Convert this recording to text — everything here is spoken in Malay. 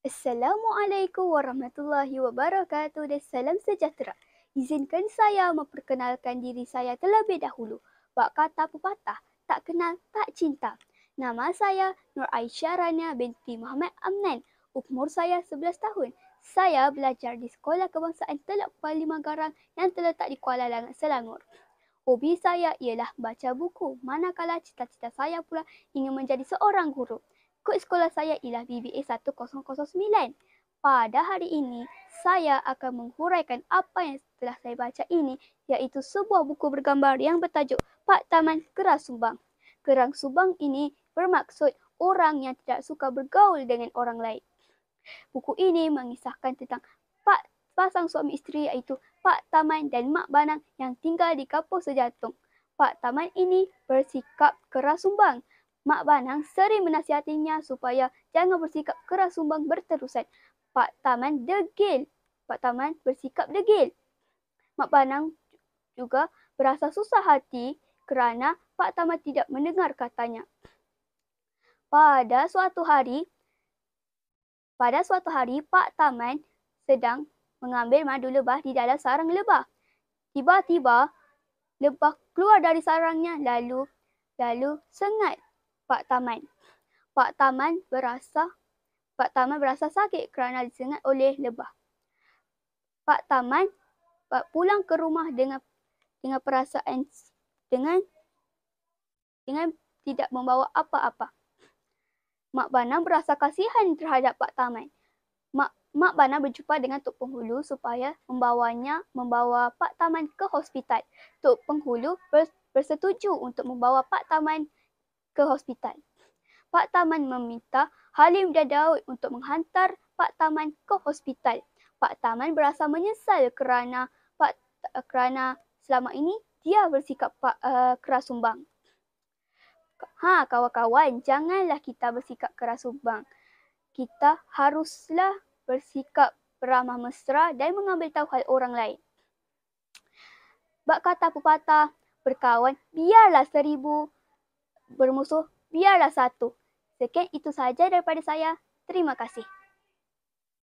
Assalamualaikum warahmatullahi wabarakatuh dan salam sejahtera. Izinkan saya memperkenalkan diri saya terlebih dahulu. Bak kata pepatah, tak kenal tak cinta. Nama saya Nur Aisyah Rania binti Muhammad Amnan. Umur saya 11 tahun. Saya belajar di Sekolah Kebangsaan Teluk Kuala Garang yang terletak di Kuala Langat, Selangor. Hobi saya ialah baca buku, manakala cita-cita saya pula ingin menjadi seorang guru. Kod sekolah saya ialah BBA 1009. Pada hari ini, saya akan menghuraikan apa yang telah saya baca ini, iaitu sebuah buku bergambar yang bertajuk Pak Taman Kera Sumbang. Kerang Subang ini bermaksud orang yang tidak suka bergaul dengan orang lain. Buku ini mengisahkan tentang pasang suami isteri iaitu Pak Taman dan Mak Banang yang tinggal di Kampung Sejatung. Pak Taman ini bersikap keras sumbang. Mak Banang sering menasihatinya supaya jangan bersikap keras sumbang berterusan. Pak Taman degil. Pak Taman bersikap degil. Mak Banang juga berasa susah hati kerana Pak Taman tidak mendengar katanya. Pada suatu hari, Pak Taman sedang mengambil madu lebah di dalam sarang lebah. Tiba-tiba, lebah keluar dari sarangnya lalu sengat Pak Taman. Pak Taman berasa sakit kerana disengat oleh lebah. Pak Taman pulang ke rumah dengan perasaan dengan tidak membawa apa-apa. Mak Banang berasa kasihan terhadap Pak Taman. Mak Banang berjumpa dengan Tok Penghulu supaya membawa Pak Taman ke hospital. Tok Penghulu bersetuju untuk membawa Pak Taman ke hospital. Pak Taman meminta Halim dan Daud untuk menghantar Pak Taman ke hospital. Pak Taman berasa menyesal kerana selama ini dia bersikap keras sumbang. Kawan-kawan, janganlah kita bersikap keras sumbang. Kita haruslah bersikap beramah mesra dan mengambil tahu hal orang lain. Bak kata pepatah, berkawan biarlah 1000, bermusuh biarlah 1. Sekian itu sahaja daripada saya. Terima kasih.